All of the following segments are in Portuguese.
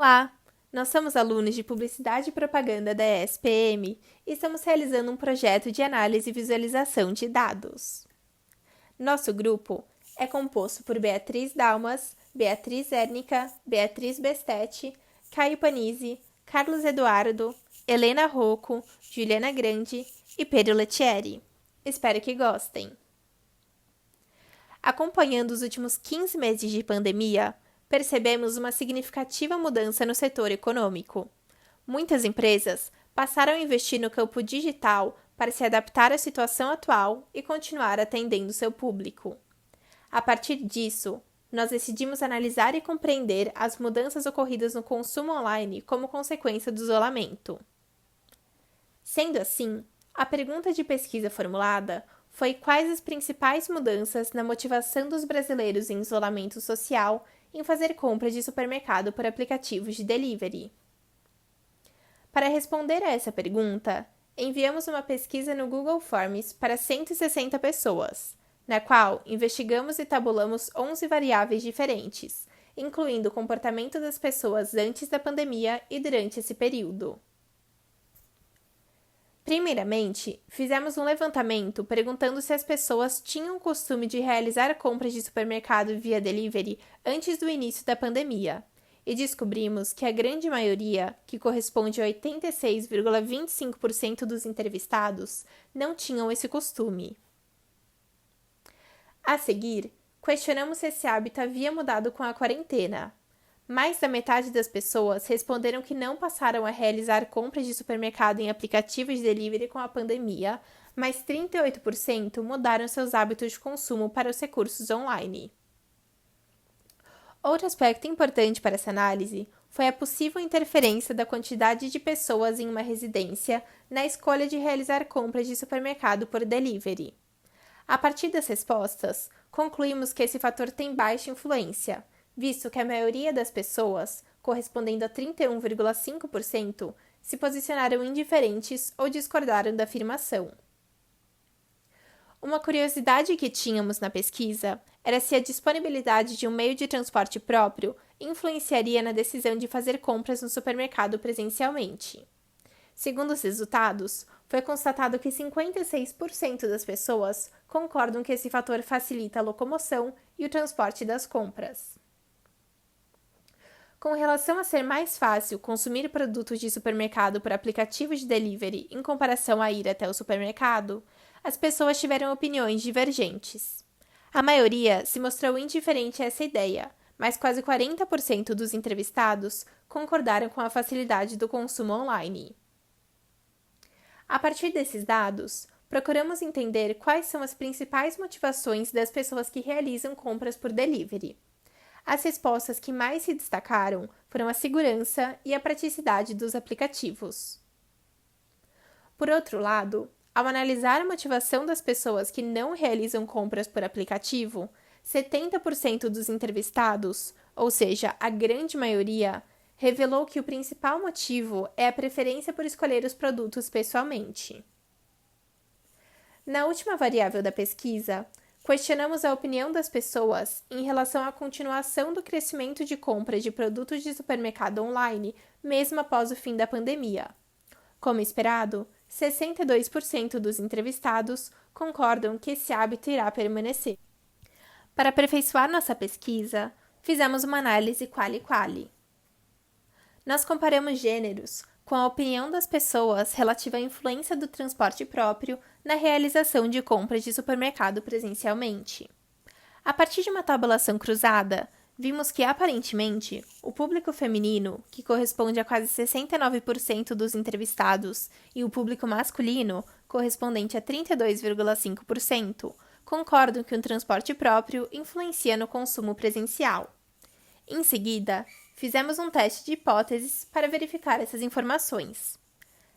Olá, nós somos alunos de Publicidade e Propaganda da ESPM e estamos realizando um projeto de análise e visualização de dados. Nosso grupo é composto por Beatriz Dalmas, Beatriz Érnica, Beatriz Bestete, Caio Panizzi, Carlos Eduardo, Helena Rocco, Juliana Grande e Pedro Lettieri. Espero que gostem! Acompanhando os últimos 15 meses de pandemia, percebemos uma significativa mudança no setor econômico. Muitas empresas passaram a investir no campo digital para se adaptar à situação atual e continuar atendendo seu público. A partir disso, nós decidimos analisar e compreender as mudanças ocorridas no consumo online como consequência do isolamento. Sendo assim, a pergunta de pesquisa formulada foi quais as principais mudanças na motivação dos brasileiros em isolamento social em fazer compras de supermercado por aplicativos de delivery. Para responder a essa pergunta, enviamos uma pesquisa no Google Forms para 160 pessoas, na qual investigamos e tabulamos 11 variáveis diferentes, incluindo o comportamento das pessoas antes da pandemia e durante esse período. Primeiramente, fizemos um levantamento perguntando se as pessoas tinham o costume de realizar compras de supermercado via delivery antes do início da pandemia, e descobrimos que a grande maioria, que corresponde a 86,25% dos entrevistados, não tinham esse costume. A seguir, questionamos se esse hábito havia mudado com a quarentena. Mais da metade das pessoas responderam que não passaram a realizar compras de supermercado em aplicativos de delivery com a pandemia, mas 38% mudaram seus hábitos de consumo para os recursos online. Outro aspecto importante para essa análise foi a possível interferência da quantidade de pessoas em uma residência na escolha de realizar compras de supermercado por delivery. A partir das respostas, concluímos que esse fator tem baixa influência, visto que a maioria das pessoas, correspondendo a 31,5%, se posicionaram indiferentes ou discordaram da afirmação. Uma curiosidade que tínhamos na pesquisa era se a disponibilidade de um meio de transporte próprio influenciaria na decisão de fazer compras no supermercado presencialmente. Segundo os resultados, foi constatado que 56% das pessoas concordam que esse fator facilita a locomoção e o transporte das compras. Com relação a ser mais fácil consumir produtos de supermercado por aplicativos de delivery em comparação a ir até o supermercado, as pessoas tiveram opiniões divergentes. A maioria se mostrou indiferente a essa ideia, mas quase 40% dos entrevistados concordaram com a facilidade do consumo online. A partir desses dados, procuramos entender quais são as principais motivações das pessoas que realizam compras por delivery. As respostas que mais se destacaram foram a segurança e a praticidade dos aplicativos. Por outro lado, ao analisar a motivação das pessoas que não realizam compras por aplicativo, 70% dos entrevistados, ou seja, a grande maioria, revelou que o principal motivo é a preferência por escolher os produtos pessoalmente. Na última variável da pesquisa, questionamos a opinião das pessoas em relação à continuação do crescimento de compra de produtos de supermercado online, mesmo após o fim da pandemia. Como esperado, 62% dos entrevistados concordam que esse hábito irá permanecer. Para aperfeiçoar nossa pesquisa, fizemos uma análise quali-quali. Nós comparamos gêneros com a opinião das pessoas relativa à influência do transporte próprio na realização de compras de supermercado presencialmente. A partir de uma tabulação cruzada, vimos que, aparentemente, o público feminino, que corresponde a quase 69% dos entrevistados, e o público masculino, correspondente a 32,5%, concordam que um transporte próprio influencia no consumo presencial. Em seguida, fizemos um teste de hipóteses para verificar essas informações.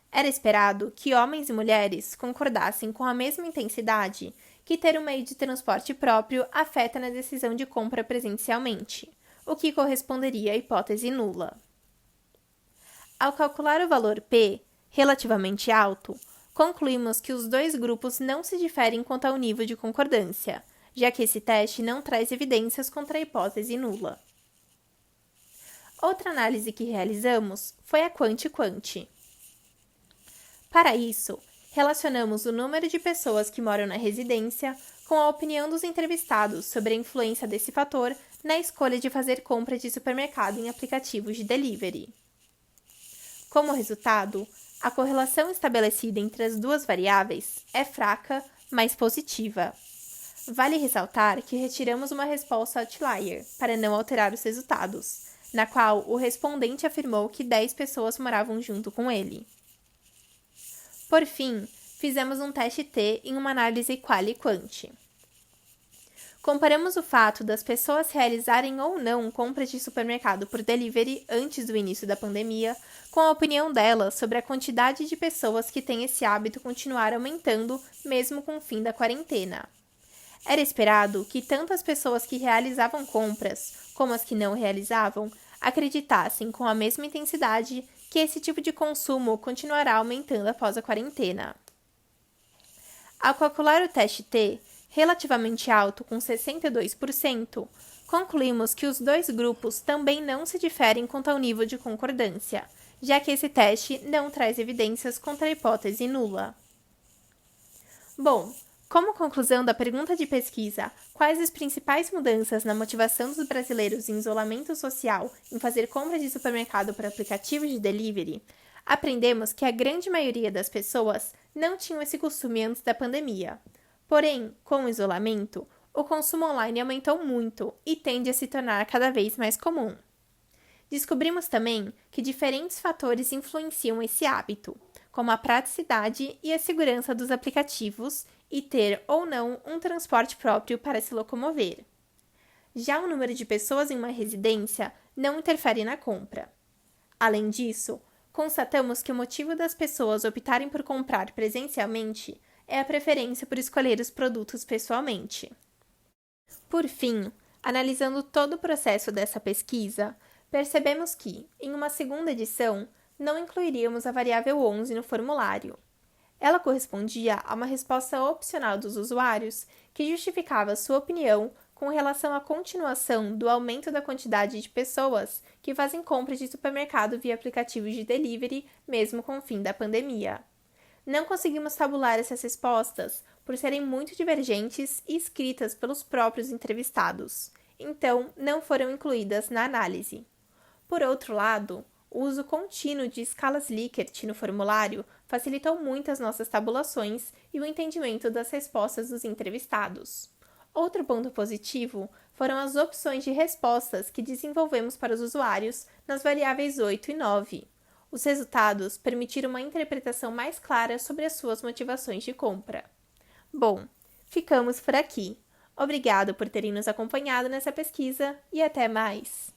Era esperado que homens e mulheres concordassem com a mesma intensidade que ter um meio de transporte próprio afeta na decisão de compra presencialmente, o que corresponderia à hipótese nula. Ao calcular o valor P, relativamente alto, concluímos que os dois grupos não se diferem quanto ao nível de concordância, já que esse teste não traz evidências contra a hipótese nula. Outra análise que realizamos foi a Quanti-Quanti. Para isso, relacionamos o número de pessoas que moram na residência com a opinião dos entrevistados sobre a influência desse fator na escolha de fazer compra de supermercado em aplicativos de delivery. Como resultado, a correlação estabelecida entre as duas variáveis é fraca, mas positiva. Vale ressaltar que retiramos uma resposta outlier para não alterar os resultados, na qual o respondente afirmou que 10 pessoas moravam junto com ele. Por fim, fizemos um teste T em uma análise quali-quanti. Comparamos o fato das pessoas realizarem ou não compras de supermercado por delivery antes do início da pandemia com a opinião delas sobre a quantidade de pessoas que têm esse hábito continuar aumentando mesmo com o fim da quarentena. Era esperado que tanto as pessoas que realizavam compras como as que não realizavam acreditassem com a mesma intensidade que esse tipo de consumo continuará aumentando após a quarentena. Ao calcular o teste T, relativamente alto, com 62%, concluímos que os dois grupos também não se diferem quanto ao nível de concordância, já que esse teste não traz evidências contra a hipótese nula. Bom, como conclusão da pergunta de pesquisa, quais as principais mudanças na motivação dos brasileiros em isolamento social em fazer compras de supermercado por aplicativos de delivery, aprendemos que a grande maioria das pessoas não tinham esse costume antes da pandemia. Porém, com o isolamento, o consumo online aumentou muito e tende a se tornar cada vez mais comum. Descobrimos também que diferentes fatores influenciam esse hábito, como a praticidade e a segurança dos aplicativos e ter ou não um transporte próprio para se locomover. Já o número de pessoas em uma residência não interfere na compra. Além disso, constatamos que o motivo das pessoas optarem por comprar presencialmente é a preferência por escolher os produtos pessoalmente. Por fim, analisando todo o processo dessa pesquisa, percebemos que, em uma segunda edição, não incluiríamos a variável 11 no formulário. Ela correspondia a uma resposta opcional dos usuários que justificava sua opinião com relação à continuação do aumento da quantidade de pessoas que fazem compras de supermercado via aplicativos de delivery, mesmo com o fim da pandemia. Não conseguimos tabular essas respostas por serem muito divergentes e escritas pelos próprios entrevistados, então não foram incluídas na análise. Por outro lado, o uso contínuo de escalas Likert no formulário facilitou muito as nossas tabulações e o entendimento das respostas dos entrevistados. Outro ponto positivo foram as opções de respostas que desenvolvemos para os usuários nas variáveis 8 e 9. Os resultados permitiram uma interpretação mais clara sobre as suas motivações de compra. Bom, ficamos por aqui. Obrigado por terem nos acompanhado nessa pesquisa e até mais!